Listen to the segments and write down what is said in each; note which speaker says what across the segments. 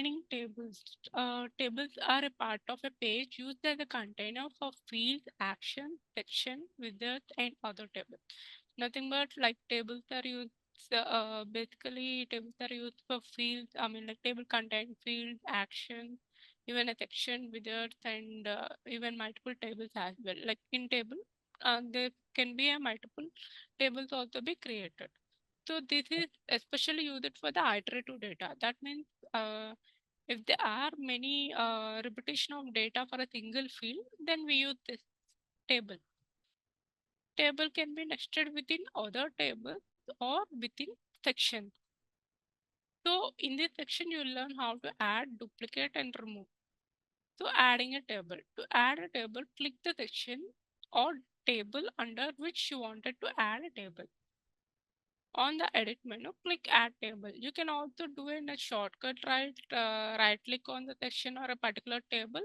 Speaker 1: Defining tables. Tables are a part of a page used as a container for fields, action, section, wizards, and other tables. Nothing but like tables are used. Basically, tables are used for fields. I mean, like table contain fields, action, even a section, wizards, and even multiple tables as well. Like in table, there can be a multiple tables also be created. So this is especially used for the iterative data. That means if there are many repetition of data for a single field, then we use this table. Table can be nested within other tables or within sections. So in this section, you learn how to add, duplicate, and remove. So adding a table. To add a table, click the section or table under which you wanted to add a table. On the edit menu, click add table. You can also do in a shortcut, right click on the section or a particular table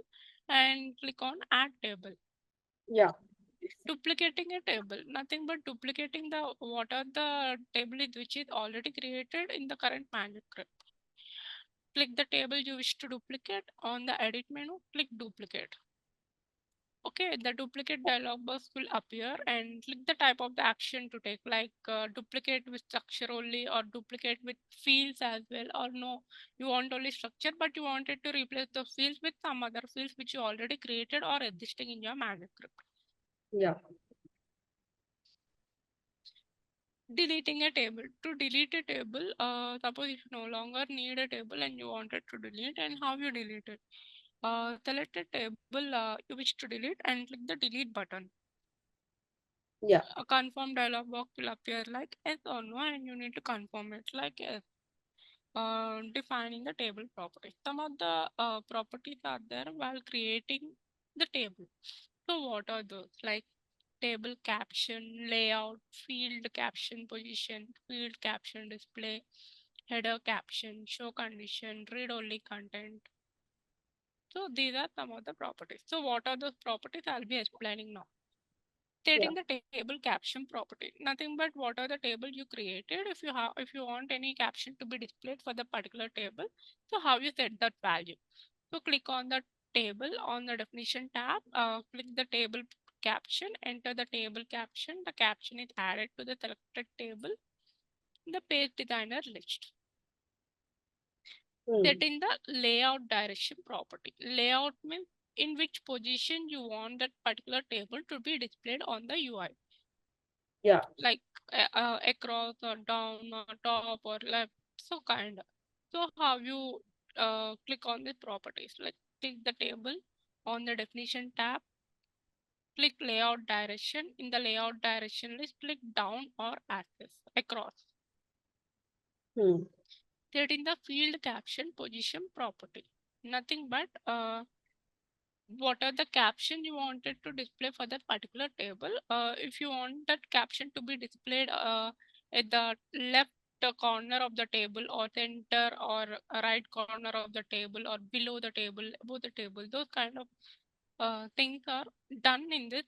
Speaker 1: and click on add table.
Speaker 2: Yeah.
Speaker 1: Duplicating a table, nothing but duplicating the what are the table is which is already created in the current manuscript. Click the table you wish to duplicate. On the edit menu, click duplicate. Okay, the duplicate dialog box will appear and click the type of the action to take, like duplicate with structure only or duplicate with fields as well, or no, you want only structure but you wanted to replace the fields with some other fields which you already created or existing in your manuscript.
Speaker 2: Yeah.
Speaker 1: Deleting a table. To delete a table, suppose if you no longer need a table and you wanted to delete, and how you delete it. Select a table you wish to delete and click the delete button.
Speaker 2: Yeah.
Speaker 1: A confirm dialog box will appear like yes or no, and you need to confirm it like yes. Defining the table properties. Some of the properties are there while creating the table. So what are those? Like table caption, layout, field caption position, field caption display, header caption, show condition, read only content. So these are some of the properties. So what are those properties? I'll be explaining now.
Speaker 2: Yeah.
Speaker 1: Stating the table caption property. Nothing but what are the table you created. If you want any caption to be displayed for the particular table, so how you set that value. So click on the table on the definition tab, click the table caption, enter the table caption. The caption is added to the selected table, the page designer list.
Speaker 2: Hmm.
Speaker 1: Setting the layout direction property. Layout means in which position you want that particular table to be displayed on the UI,
Speaker 2: Yeah.
Speaker 1: like across or down or top or left, so kind of. So how you click on the properties, like click the table on the definition tab, click layout direction. In the layout direction list, click down or axis across.
Speaker 2: Hmm.
Speaker 1: Set in the field caption position property. Nothing but what are the caption you wanted to display for that particular table. If you want that caption to be displayed at the left corner of the table or center or right corner of the table or below the table, above the table, those kind of things are done in this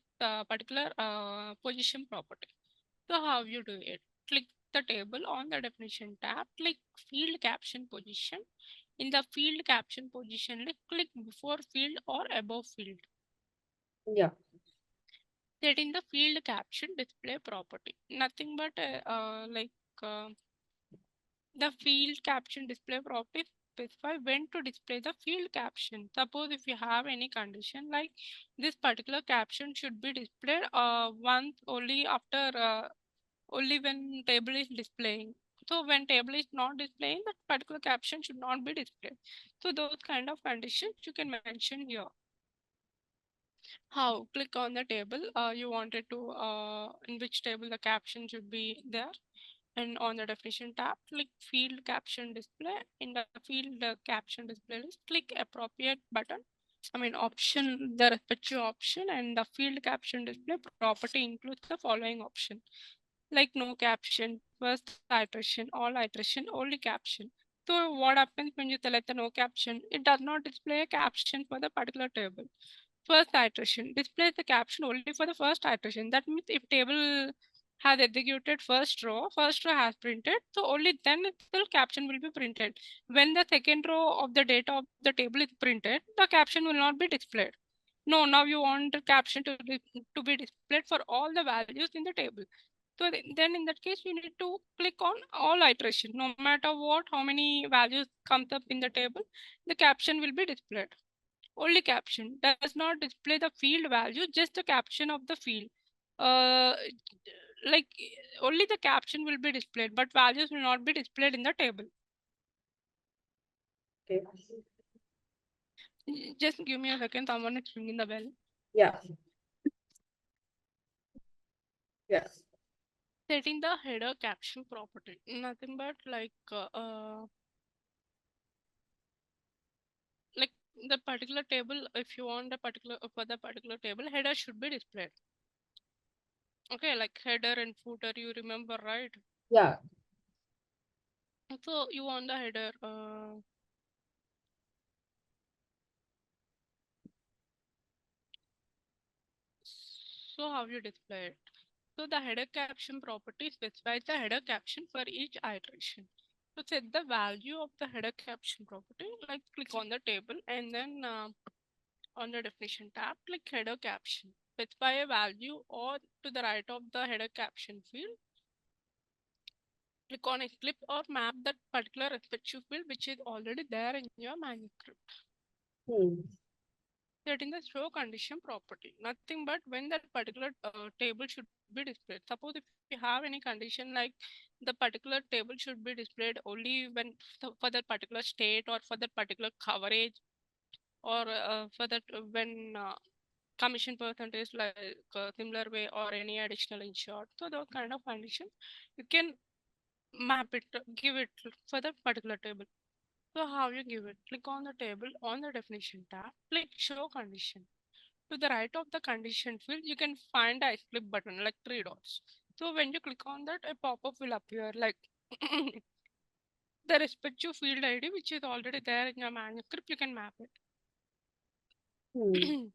Speaker 1: particular position property. So how you do it? Click the table on the definition tab, click field caption position. In the field caption position, click before field or above field.
Speaker 2: Yeah.
Speaker 1: Set in the field caption display property. Nothing but uh, the field caption display property specify when to display the field caption. Suppose if you have any condition like this particular caption should be displayed once only after only when table is displaying. So when table is not displaying, that particular caption should not be displayed. So those kind of conditions you can mention here. How? Click on the table you wanted to in which table the caption should be there, and on the definition tab, click field caption display. In the field caption display list, click appropriate button. I mean option, the respective option, and the field caption display property includes the following option, like no caption, first iteration, all iteration, only caption. So what happens when you select the no caption? It does not display a caption for the particular table. First iteration displays the caption only for the first iteration. That means if table has executed first row has printed, so only then itself caption will be printed. When the second row of the data of the table is printed, the caption will not be displayed. No, now you want the caption to be displayed for all the values in the table. So then in that case, you need to click on all iteration. No matter what, how many values comes up in the table, the caption will be displayed. Only caption does not display the field value, just the caption of the field. Uh, like only the caption will be displayed, but values will not be displayed in the table.
Speaker 2: Okay.
Speaker 1: Just give me a second. Someone is ringing the bell.
Speaker 2: Yeah. Yeah.
Speaker 1: Setting the header caption property. Nothing but like the particular table. If you want the particular for the particular table, header should be displayed. Okay, like header and footer. You remember, right?
Speaker 2: Yeah.
Speaker 1: So you want the header. So how you display it? So the header caption property specifies the header caption for each iteration. To set the value of the header caption property, like click on the table and then on the definition tab, click header caption. Specify a value or to the right of the header caption field. Click on a clip or map that particular respective field which is already there in your manuscript.
Speaker 2: Hmm.
Speaker 1: Setting the show condition property. Nothing but when that particular table should be displayed. Suppose if you have any condition like the particular table should be displayed only when for that particular state or for that particular coverage or for that when commission percentage like similar way or any additional insured. So those kind of condition you can map it, give it for that particular table. So how you give it? Click on the table on the definition tab, click show condition. To the right of the condition field, you can find a flip button like three dots. So when you click on that, a pop-up will appear like the respective field ID, which is already there in your manuscript, you can map
Speaker 2: Hmm.
Speaker 1: it.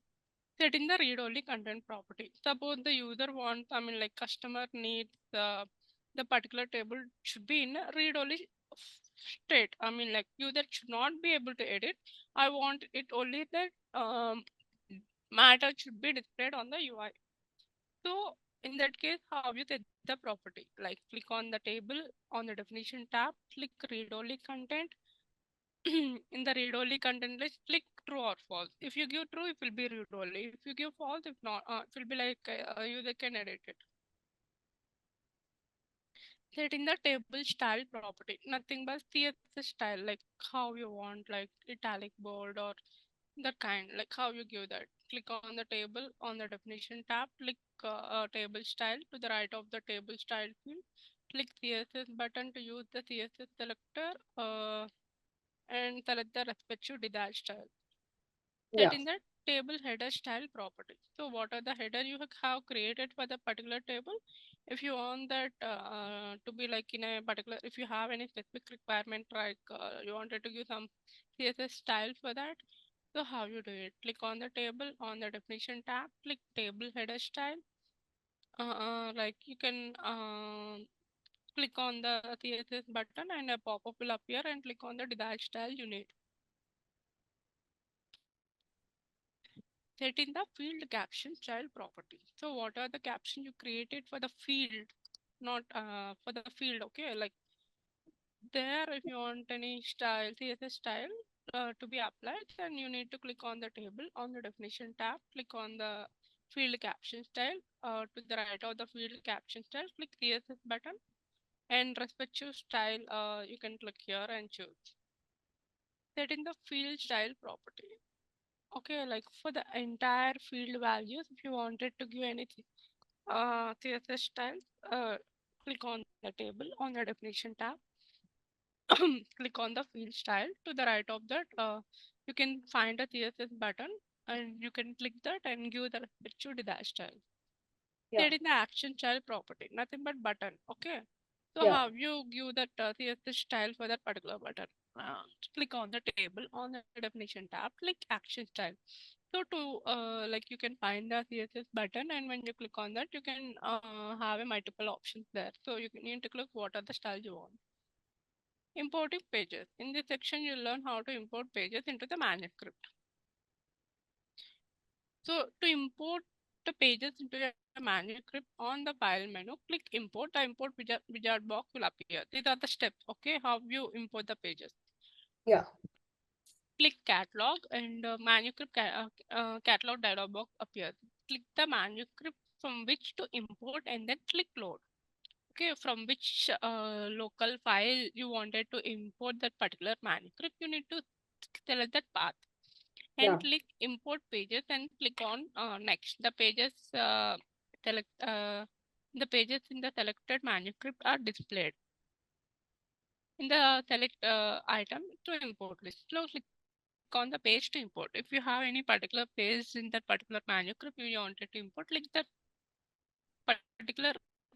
Speaker 1: Set in the read-only content property. Suppose the user wants, I mean, like customer needs the particular table should be in a read-only state. I mean, like user should not be able to edit. I want it only that matter should be displayed on the UI. So in that case, how you set the property? Like click on the table on the definition tab, click read only content. In the read only content list, click true or false. If you give true, it will be read only. If you give false, if not, it will be like user can edit it. Set in the table style property. Nothing but CSS style, like how you want, like italic bold or that kind, like how you give that. Click on the table on the definition tab, click table style. To the right of the table style field, click CSS button to use the CSS selector and select the respective desired style. Set
Speaker 2: Yeah.
Speaker 1: in the table header style property. So what are the header you have created for the particular table? If you want that to be like in a particular, if you have any specific requirement, like you wanted to give some CSS style for that, so how you do it? Click on the table on the definition tab, click table header style. Like you can click on the CSS button and a pop-up will appear and click on the desired style you need. Set in the field caption style property. So what are the caption you created for the field, not for the field? Okay, like there, if you want any style, CSS style to be applied, then you need to click on the table on the definition tab, click on the field caption style. To the right of the field caption style, click CSS button and respective style. You can click here and choose. Set in the field style property. Okay, like for the entire field values, if you wanted to give anything CSS style, click on the table on the definition tab, click on the field style. To the right of that, you can find a CSS button and you can click that and give the respective desired style.
Speaker 2: Yeah.
Speaker 1: Set in the action style property, nothing but button. Okay, so
Speaker 2: Yeah.
Speaker 1: how you give that CSS style for that particular button? Uh, Click on the table on the definition tab, click action style. So to like you can find the CSS button, and when you click on that, you can have a multiple options there. So need to click what are the styles you want. Importing pages. In this section, you'll learn how to import pages into the manuscript. So to import the pages into your manuscript, on the file menu, click import. The import wizard box will appear. These are the steps, okay, how you import the pages.
Speaker 2: Yeah.
Speaker 1: Click catalog, and catalog dialog box appears. Click the manuscript from which to import, and then click load. Okay, from which local file you wanted to import that particular manuscript, you need to select that path and
Speaker 2: Yeah.
Speaker 1: click import pages and click on next. Select the pages in the selected manuscript are displayed in the select item to import list. So click on the page to import. If you have any particular page in that particular manuscript you wanted to import, click that particular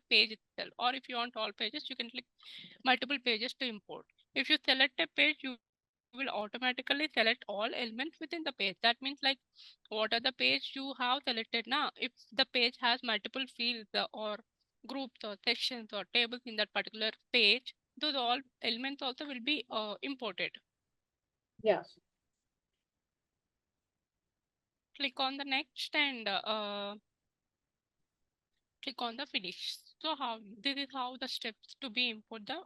Speaker 1: page itself. Or if you want all pages, you can click multiple pages to import. If you select a page, you will automatically select all elements within the page. That means like what are the page you have selected now. If the page has multiple fields or groups or sections or tables in that particular page, those all elements also will be imported.
Speaker 2: Yeah.
Speaker 1: Click on the next and click on the finish. So how this is how the steps to be import the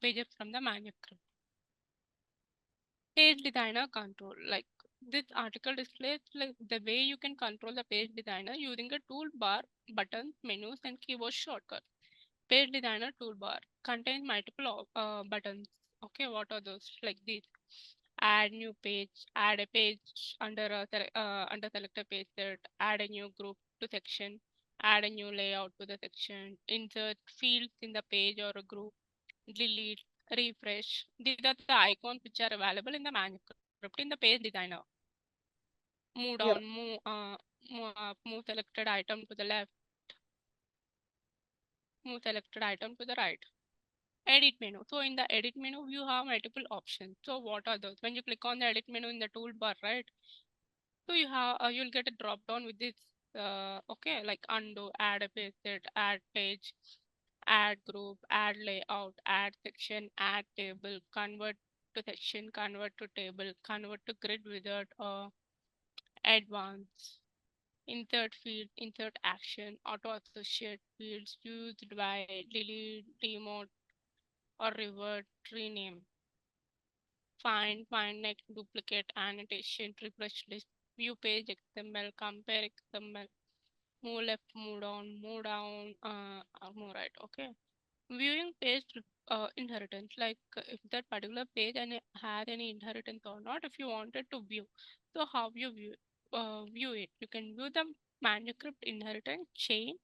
Speaker 1: pages from the manuscript. Page designer control, like this article displays like the way you can control the page designer using a toolbar, buttons, menus, and keyboard shortcut. Page designer toolbar contains multiple buttons. Okay, what are those? Like these: add new page, add a page under under selected page set, add a new group to section, add a new layout to the section, insert fields in the page or a group, delete, refresh. These are the icons which are available in the manuscript in the page designer. Move down,
Speaker 2: Yeah.
Speaker 1: move up, move selected item to the left, move selected item to the right. Edit menu. So in the edit menu, you have multiple options. So what are those? When you click on the edit menu in the toolbar, right? So you'll get a drop down with this. Okay, like undo, add a page set, add page, add group, add layout, add section, add table, convert to section, convert to table, convert to grid wizard, advance, insert field, insert action, auto associate fields used by delete, demote, or revert, rename, find next, duplicate, annotation, refresh list, view page XML, compare XML, move left, move down, move right. Okay. Viewing page inheritance, like if that particular page and it has any inheritance or not, if you wanted to view, so how you view it, you can view the manuscript inheritance chain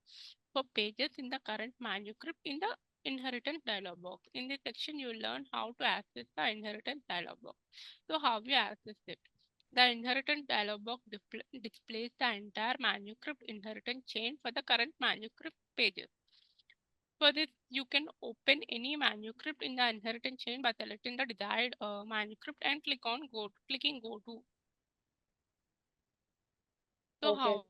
Speaker 1: for pages in the current manuscript in the inheritance dialog box. In this section you will learn how to access the inheritance dialog box. So how you access it, the inheritance dialog box displays the entire manuscript inheritance chain for the current manuscript pages. For this, you can open any manuscript in the inheritance chain by selecting the desired manuscript and clicking go to. So
Speaker 2: Okay.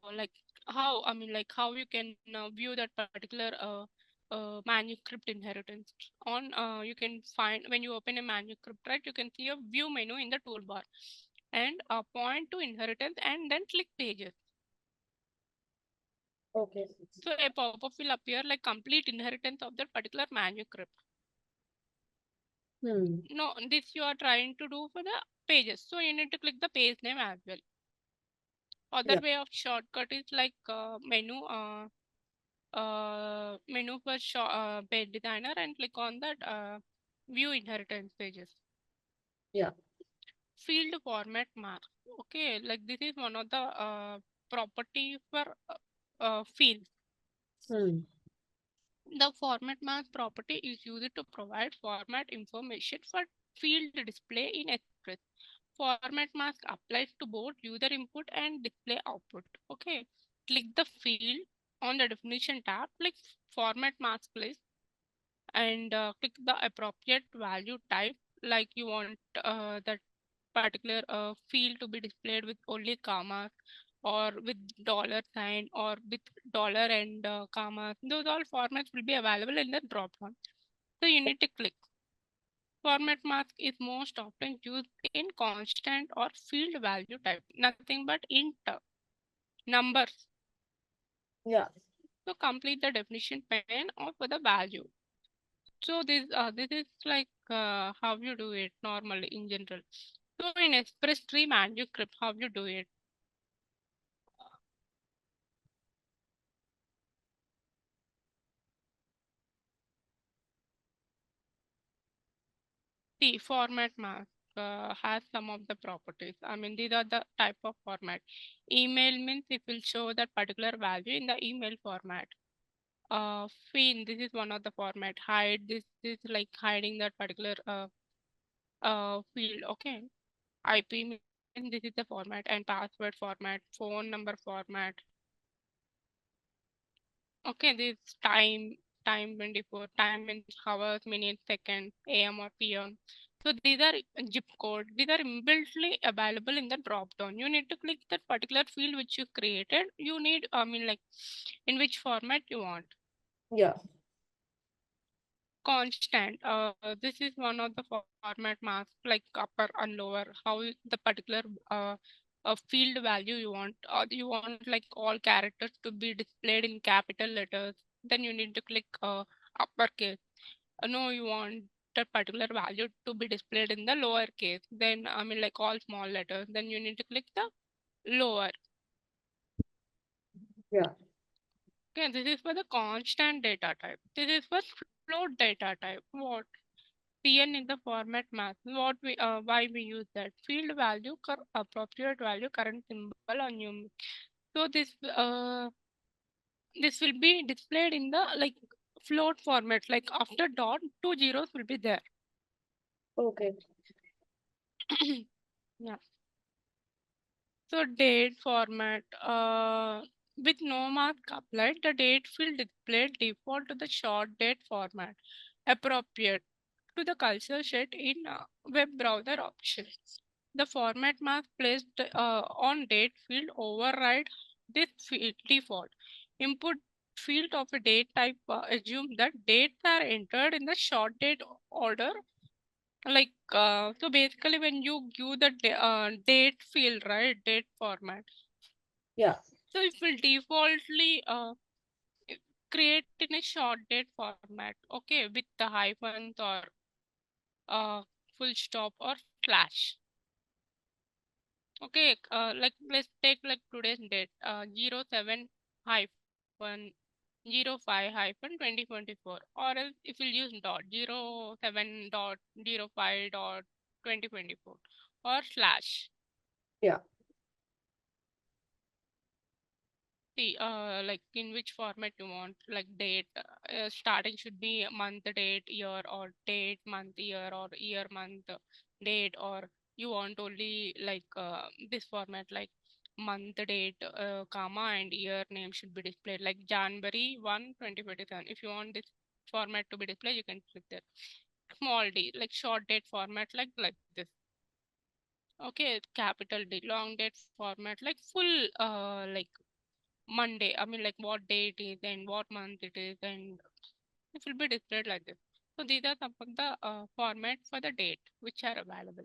Speaker 1: how you can view that particular manuscript inheritance on you can find when you open a manuscript, right? You can see a view menu in the toolbar and point to inheritance and then click pages.
Speaker 2: Okay.
Speaker 1: So a pop-up will appear like complete inheritance of that particular manuscript.
Speaker 2: Hmm.
Speaker 1: No, this you are trying to do for the pages, so you need to click the page name as well. Other
Speaker 2: Yeah.
Speaker 1: way of shortcut is like menu for page designer and click on that view inheritance pages.
Speaker 2: Yeah.
Speaker 1: Field format mark. Okay, like this is one of the property for fields.
Speaker 2: Hmm.
Speaker 1: The format mask property is used to provide format information for field display in Express. Format mask applies to both user input and display output. Okay, click the field on the definition tab, click format mask list, and click the appropriate value type like you want that particular field to be displayed with only commas or with dollar sign or with dollar and commas. Those all formats will be available in the drop down. So you need to click. Format mask is most often used in constant or field value type, nothing but int numbers.
Speaker 2: Yeah.
Speaker 1: So complete the definition pane or for the value. So this is like how you do it normally in general. So in Express Tree manuscript, how you do it? See, format mask has some of the properties. I mean, these are the type of format. Email means it will show that particular value in the email format. Fin, this is one of the format. Hide, this is like hiding that particular field. Okay. IP means this is the format, and password format, phone number format. Okay, this time 24, time means hours, minutes, seconds, AM or PM. So these are zip code. These are inbuiltly available in the drop down. You need to click that particular field which you created. You need, I mean, like in which format you want.
Speaker 2: Yeah.
Speaker 1: Constant. This is one of the format masks like upper and lower. How the particular field value you want, or you want like all characters to be displayed in capital letters. Then you need to click uppercase. No, you want that particular value to be displayed in the lower case. Then I mean like all small letters. Then you need to click the lower.
Speaker 2: Yeah.
Speaker 1: Okay, this is for the constant data type. This is for float data type. What? PN in the format math. What we why we use that field value appropriate value current symbol on you. So this will be displayed in the like float format. Like after dot, two zeros will be there.
Speaker 2: Okay.
Speaker 1: Yeah. So date format. With no mask applied, the date field displayed default to the short date format, appropriate to the culture set in web browser options. The format mask placed on date field override this field default. Input field of a date type assume that dates are entered in the short date order. Like so basically when you give the date field, right, date format,
Speaker 2: Yeah.
Speaker 1: so it will defaultly create in a short date format, okay, with the hyphens or uh, full stop or slash. Okay, like let's take like today's date, 07 hyphen 05 hyphen 2024, or else if you use dot 07 dot 05 dot 2024 or slash.
Speaker 2: Yeah.
Speaker 1: See, like in which format you want, like date, starting should be month, date, year, or date, month, year, or year, month, date, or you want only like this format, like month, date, comma, and year name should be displayed, like January 1, 2027. If you want this format to be displayed, you can click that. Small d, like short date format, like this. Okay, capital D, long date format, like full, like Monday. I mean, like what day it is and what month it is, and it will be displayed like this. So these are some of the format for the date which are available.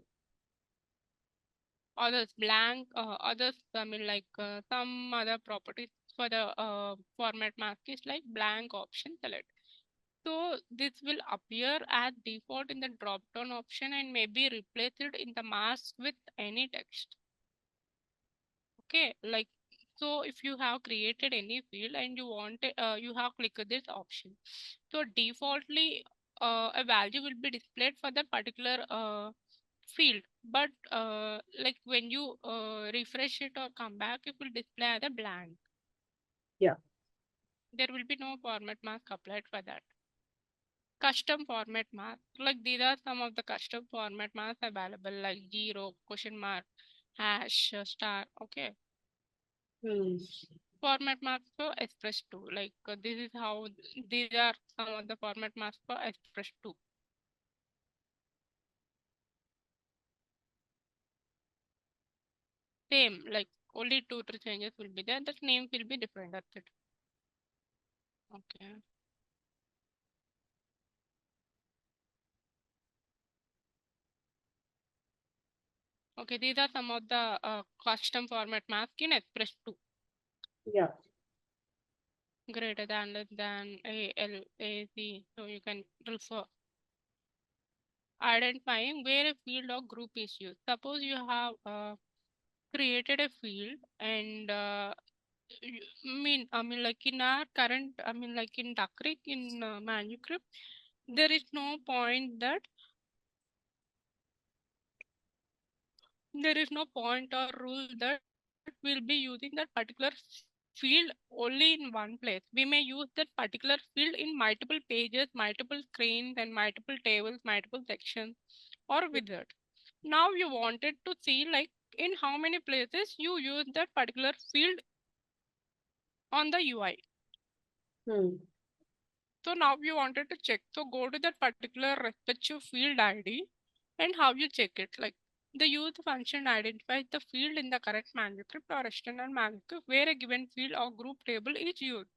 Speaker 1: Others blank, others, I mean, like some other properties for the format mask is like blank option select. So this will appear as default in the drop down option and may be replaced in the mask with any text. Okay, like so if you have created any field and you want you have clicked this option, so defaultly a value will be displayed for that particular field, but like when you refresh it or come back, it will display as a blank.
Speaker 2: Yeah.
Speaker 1: There will be no format mask applied for that. Custom format mask, like these are some of the custom format masks available, like zero, question mark, hash, star. Okay,
Speaker 2: Hmm.
Speaker 1: format maps for Express 2. Like this is how these are some of the format maps for Express 2. Same, like only two, three changes will be there. That name will be different. That's it. Okay. Okay, these are some of the custom format mask in Express 2.
Speaker 2: Yeah.
Speaker 1: Greater than, less than, A, L, A, C. So you can refer. Identifying where a field or group is used. Suppose you have created a field and like in our current, like in Duck Creek in manuscript, there is no point that there is no point or rule that we'll be using that particular field only in one place. We may use that particular field in multiple pages, multiple screens, and multiple tables, multiple sections, or wizard. Now you wanted to see like in how many places you use that particular field on the UI.
Speaker 2: Hmm.
Speaker 1: So now you wanted to check. So go to that particular respective field ID and how you check it. Like the use function identifies the field in the correct manuscript or external manuscript where a given field or group table is used.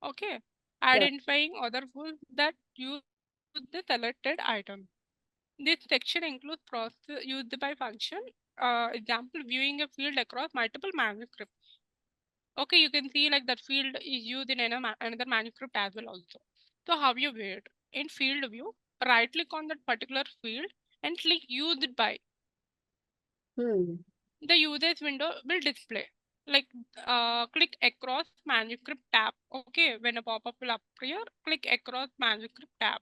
Speaker 1: Okay.
Speaker 2: Yeah.
Speaker 1: Identifying other fields that use the selected item. This section includes process used by function. Example, viewing a field across multiple manuscripts. Okay, you can see like that field is used in another manuscript as well also. So how you view it? In field view, right click on that particular field and click used by.
Speaker 2: Hmm.
Speaker 1: The users window will display. Like click across manuscript tab. Okay, when a pop-up will appear, click across manuscript tab.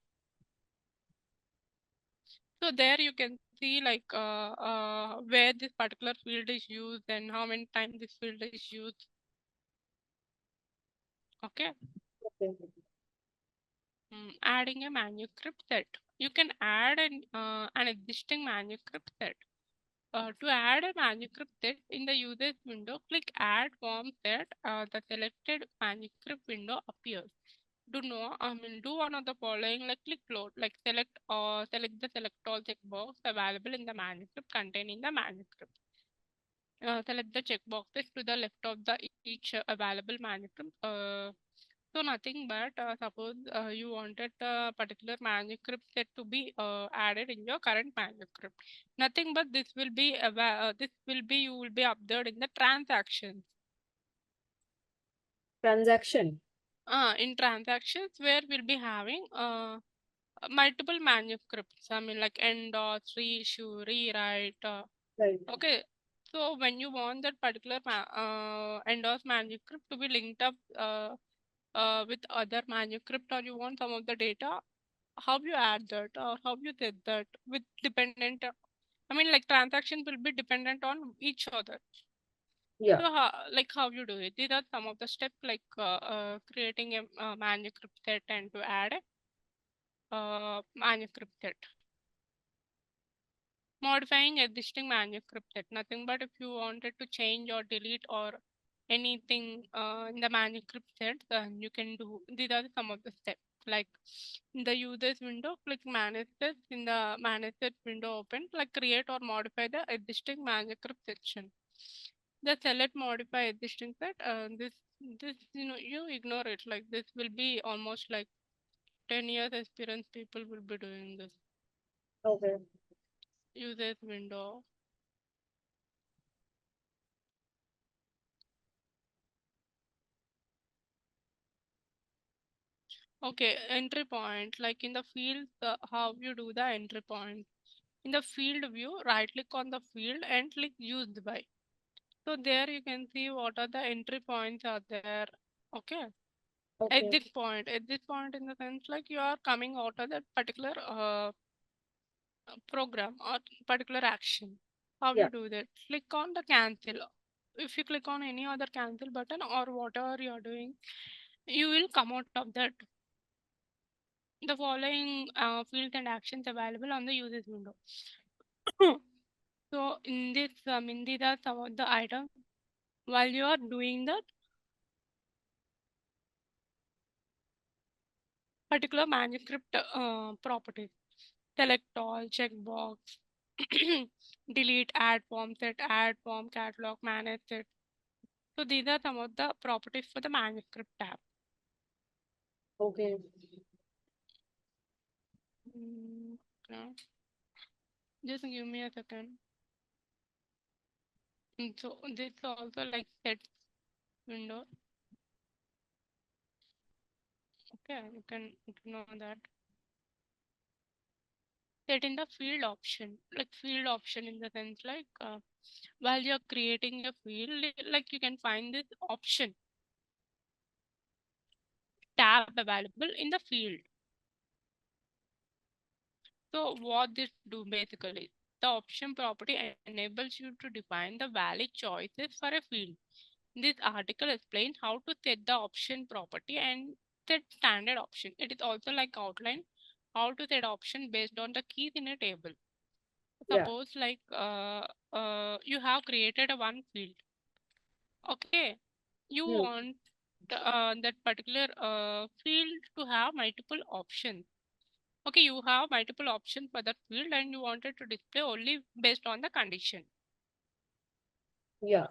Speaker 1: So there you can see like where this particular field is used and how many times this field is used. Okay.
Speaker 2: Okay.
Speaker 1: Adding a manuscript set. You can add an existing manuscript set. To add a manuscript set in the users window, click Add Form Set. The selected manuscript window appears. Do one of the following, like click load, like select the select all checkbox available in the manuscript containing the manuscript. Select the checkboxes to the left of the each available manuscript. So nothing but suppose you wanted a particular manuscript set to be added in your current manuscript. Nothing but this will be you will be updated in the transactions.
Speaker 2: Transaction.
Speaker 1: In transactions where we'll be having multiple manuscripts. Like endorse, reissue, rewrite.
Speaker 2: Right.
Speaker 1: Okay. So when you want that particular endorse manuscript to be linked up with other manuscript or you want some of the data, how you add that or how you set that with dependent like transactions will be dependent on each other.
Speaker 2: Yeah.
Speaker 1: So like how you do it, these are some of the steps like creating a manuscript set and to add a manuscript set. Modifying existing manuscript set, nothing but if you wanted to change or delete or anything in the manuscript set, then you can do. These are some of the steps. Like in the users window, click manage sets. In the manage set window open, like create or modify the existing manuscript section. The select modify existing set. This you ignore it. Like this will be almost like 10 years experience people will be doing this.
Speaker 2: Okay.
Speaker 1: Users window. Okay, entry point, like in the field, how you do the entry point. In the field view, right click on the field and click used by. So there you can see what are the entry points are there. Okay.
Speaker 2: Okay.
Speaker 1: At this point in the sense like you are coming out of that particular program or particular action. How
Speaker 2: Yeah.
Speaker 1: you do that? Click on the cancel. If you click on any other cancel button or whatever you are doing, you will come out of that. The following fields and actions available on the users window. So in this, these are some of the items. While you are doing that particular manuscript properties, select all, checkbox. delete, add form set, add form catalog, manage set. So these are some of the properties for the manuscript tab.
Speaker 2: Okay.
Speaker 1: Mm, okay. Just give me a second. So this also like set window. Okay, you can know that. Set in the field option, like field option in the sense like while you're creating a field, like you can find this option tab available in the field. So what this do basically, the option property enables you to define the valid choices for a field. This article explains how to set the option property and set standard option. It is also like outline how to set option based on the keys in a table.
Speaker 2: Yeah.
Speaker 1: Suppose like you have created a one field. Okay, you
Speaker 2: Hmm.
Speaker 1: want that particular field to have multiple options. Okay, you have multiple options for that field and you wanted to display only based on the condition.
Speaker 2: Yeah.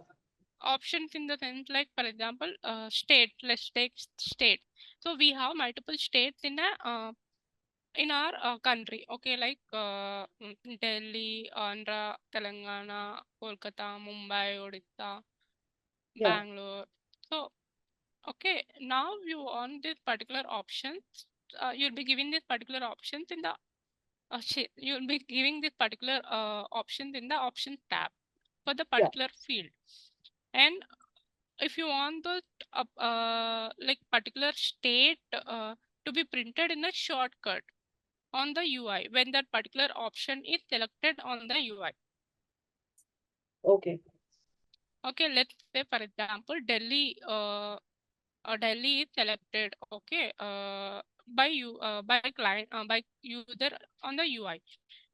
Speaker 1: Options in the sense like, for example, state. Let's take state. So we have multiple states in our country. Okay, like Delhi, Andhra, Telangana, Kolkata, Mumbai, Odisha,
Speaker 2: Yeah.
Speaker 1: Bangalore. So okay, now you want this particular options. You'll be giving this particular options in the you'll be giving this particular options in the options tab for the
Speaker 2: Yeah.
Speaker 1: particular field. And if you want the like particular state to be printed in a shortcut on the UI when that particular option is selected on the UI.
Speaker 2: Okay.
Speaker 1: Okay, let's say for example Delhi is selected, okay, by you by client by user on the UI.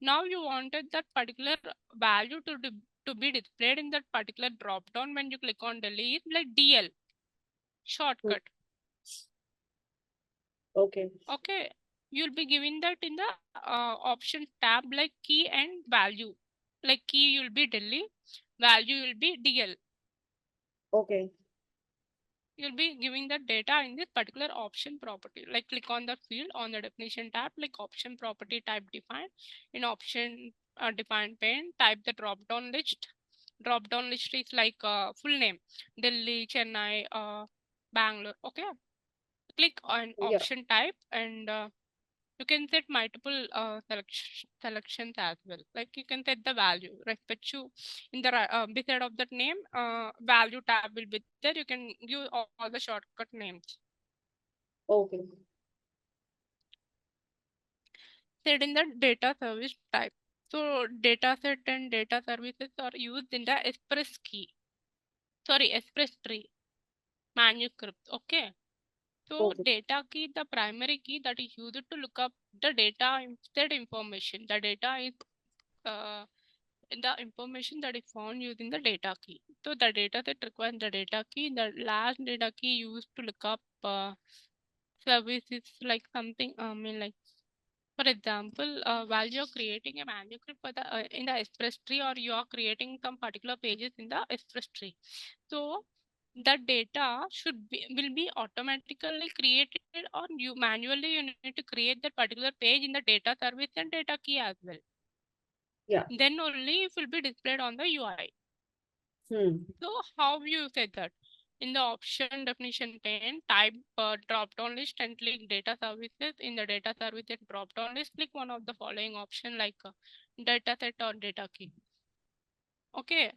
Speaker 1: Now you wanted that particular value to be displayed in that particular drop down when you click on Delhi is like DL
Speaker 2: Hmm.
Speaker 1: shortcut.
Speaker 2: Okay.
Speaker 1: Okay, you'll be giving that in the option tab like key and value. Like key will be Delhi, value will be DL.
Speaker 2: Okay.
Speaker 1: You'll be giving the data in this particular option property. Like click on the field on the definition tab, like option property type define. In option defined pane, type the drop down list. Drop down list is like full name, Delhi, Chennai, Bangalore. Okay, click on
Speaker 2: Yeah.
Speaker 1: option type and you can set multiple selections as well. Like you can set the value respect to in the beside of that name value tab will be there. You can give all the shortcut names.
Speaker 2: Okay.
Speaker 1: Set in the data service type. So data set and data services are used in the express key. Sorry, express tree manuscript. Okay. So
Speaker 2: Okay.
Speaker 1: data key, the primary key that is used to look up the data set information. The data is uh, the information that is found using the data key. So the data that requires the data key, the last data key used to look up services like something, I mean like for example, while you're creating a manuscript for the in the express tree or you are creating some particular pages in the express tree. So the data should be will be automatically created or you manually you need to create that particular page in the data service and data key as well.
Speaker 2: Yeah.
Speaker 1: Then only it will be displayed on the UI.
Speaker 2: Hmm.
Speaker 1: So how you said that? In the option definition pane, type drop down list and click data services. In the data services drop down list, click one of the following option like data set or data key. Okay.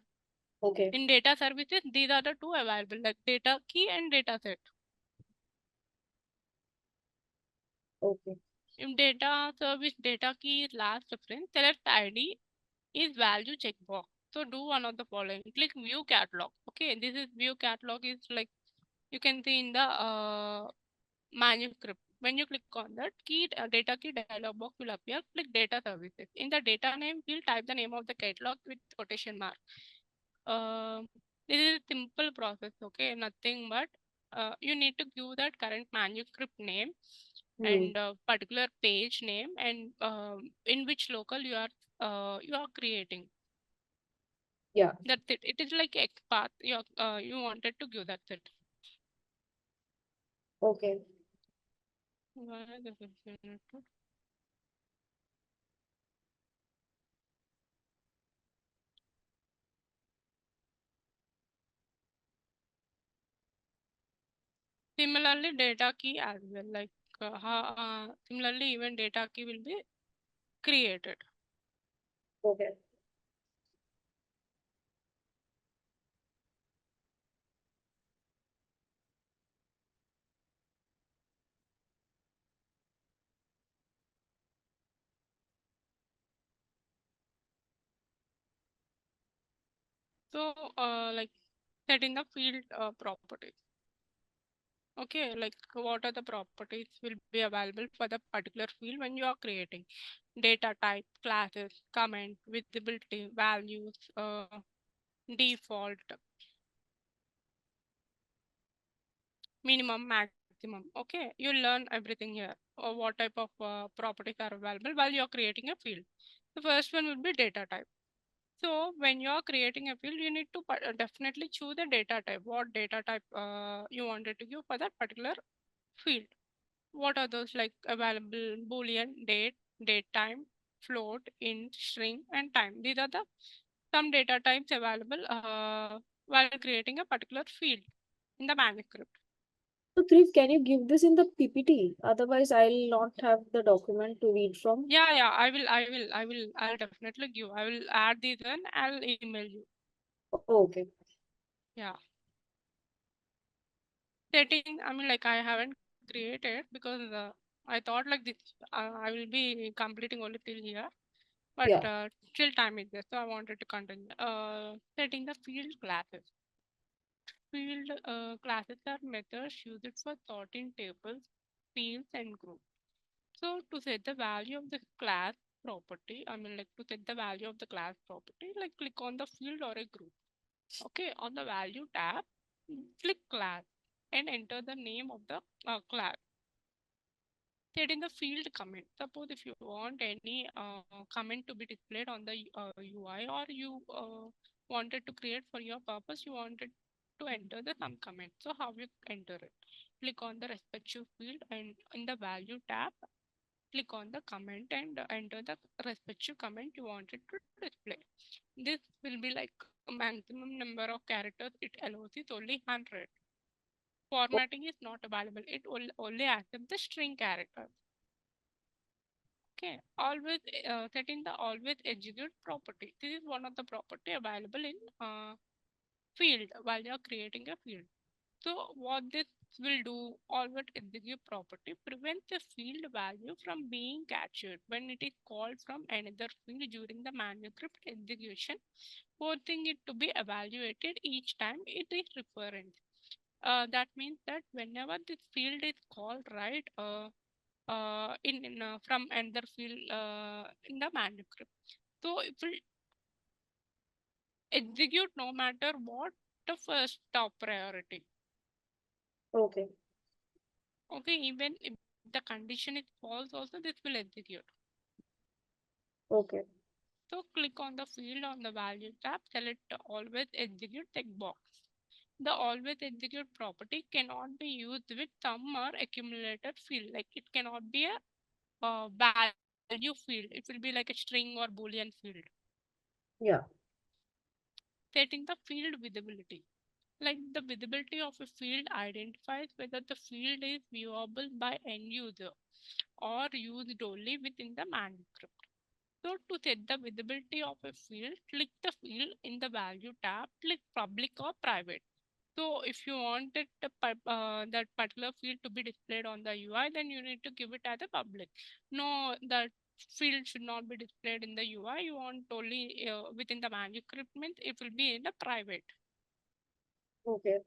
Speaker 2: Okay.
Speaker 1: In data services, these are the two available like data key and data set.
Speaker 2: Okay.
Speaker 1: If data service data key is last reference, select ID is value checkbox. So do one of the following. Click view catalog. Okay, this is view catalog is like you can see in the manuscript. When you click on that key data key dialog box will appear. Click data services. In the data name, we'll type the name of the catalog with quotation mark. Uh, this is a simple process. Okay, nothing but you need to give that current manuscript name
Speaker 2: Hmm.
Speaker 1: and particular page name and in which local you are you are creating.
Speaker 2: Yeah.
Speaker 1: That's it. It is like X path you wanted to give. That's it.
Speaker 2: Okay.
Speaker 1: Similarly, data key as well. Like similarly, even data key will be created.
Speaker 2: Okay.
Speaker 1: So, like setting the field properties. Okay, like what are the properties will be available for the particular field when you are creating data type, classes, comment, visibility, values, default, minimum, maximum. Okay, you learn everything here. Or what type of properties are available while you are creating a field. The first one would be data type. So when you are creating a field, you need to definitely choose the data type. What data type you wanted to give for that particular field. What are those like available? Boolean, date, date time, float, int, string, and time. These are the some data types available while creating a particular field in the manuscript.
Speaker 2: So, Thrift, can you give this in the PPT? Otherwise, I'll not have the document to read from.
Speaker 1: Yeah, I'll definitely give. I will add these and I'll email you.
Speaker 2: Okay.
Speaker 1: Yeah. Setting, I mean, like I haven't created because I thought like this, I will be completing only till here, but
Speaker 2: Yeah.
Speaker 1: still time is there, so I wanted to continue. Setting the field classes. Field classes are methods used for sorting tables, fields, and groups. So to set the value of the class property, I mean, like to set the value of the class property, like click on the field or a group. Okay, on the value tab, click class and enter the name of the class. Set in the field comment. Suppose if you want any comment to be displayed on the UI, or you wanted to create for your purpose, you wanted to enter the some comment. So how you enter it? Click on the respective field and in the value tab, click on the comment and enter the respective comment you wanted to display. This will be like a maximum number of characters it allows is only 100. Formatting is not available. It will only accept the string characters. Okay, always setting the always execute property. This is one of the property available in field while you are creating a field. So what this will do, always execute property prevents the field value from being captured when it is called from another field during the manuscript execution, forcing it to be evaluated each time it is referenced. That means that whenever this field is called, right, in from another field in the manuscript, so it will execute no matter what the first top priority.
Speaker 2: Okay.
Speaker 1: Okay, even if the condition is false, also this will execute.
Speaker 2: Okay.
Speaker 1: So click on the field on the value tab, select the always execute checkbox. The always execute property cannot be used with sum or accumulated field. Like it cannot be a value field. It will be like a string or boolean field.
Speaker 2: Yeah.
Speaker 1: Setting the field visibility. Like the visibility of a field identifies whether the field is viewable by end user or used only within the manuscript. So to set the visibility of a field, click the field in the value tab, click public or private. So if you wanted that particular field to be displayed on the UI, then you need to give it as a public. No, that field should not be displayed in the UI. You want only within the manuscript means it will be in the private.
Speaker 2: Okay.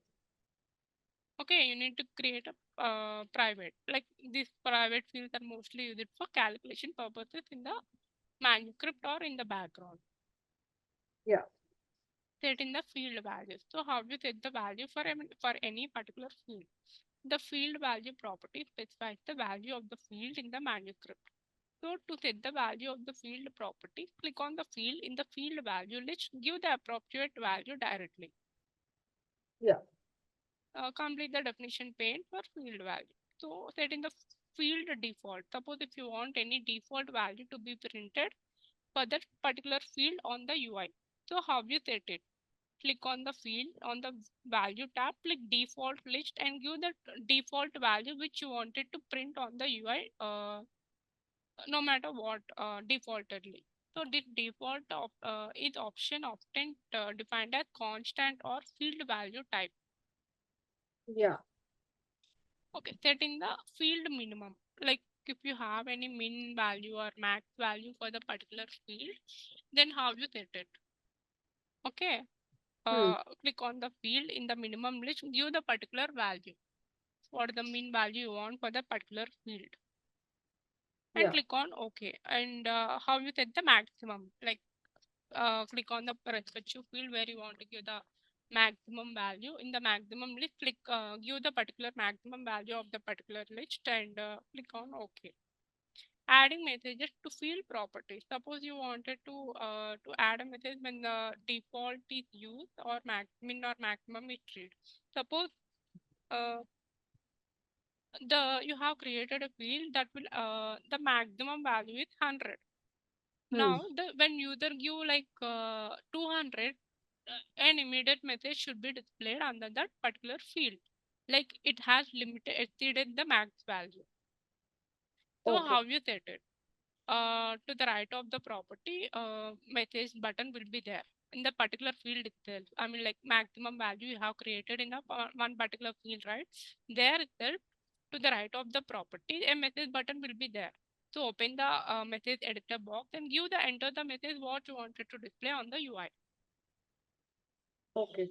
Speaker 1: Okay, you need to create a private. Like these private fields are mostly used for calculation purposes in the manuscript or in the background.
Speaker 2: Yeah.
Speaker 1: Set in the field values. So how do you set the value for any particular field? The field value property specifies the value of the field in the manuscript. So to set the value of the field property, click on the field in the field value list, give the appropriate value directly.
Speaker 2: Yeah.
Speaker 1: Complete the definition pane for field value. So set in the field default. Suppose if you want any default value to be printed for that particular field on the UI. So how you set it? Click on the field on the value tab, click default list and give the default value which you wanted to print on the UI, no matter what, defaultedly. So this default of is option often defined as constant or field value type.
Speaker 2: Yeah.
Speaker 1: Okay, setting the field minimum. Like if you have any min value or max value for the particular field, then how you set it? Okay,
Speaker 2: Hmm.
Speaker 1: click on the field in the minimum list, give the particular value. What the min value you want for the particular field, and
Speaker 2: Yeah.
Speaker 1: click on OK. And how you set the maximum? Like click on the respective field where you want to give the maximum value. In the maximum list, click give the particular maximum value of the particular list and click on OK. Adding messages to field properties. Suppose you wanted to add a message when the default is used or min or maximum is read. Suppose uh, the you have created a field that will the maximum value is 100.
Speaker 2: Hmm.
Speaker 1: Now the when user give like 200, an immediate message should be displayed under that particular field, like it has limited exceeded the max value. So
Speaker 2: Okay.
Speaker 1: how you set it? To the right of the property, message button will be there in the particular field itself. I mean, like maximum value you have created in a one particular field, right? There itself, to the right of the property, a message button will be there. So open the message editor box and give the enter the message what you wanted to display on the UI.
Speaker 2: Okay.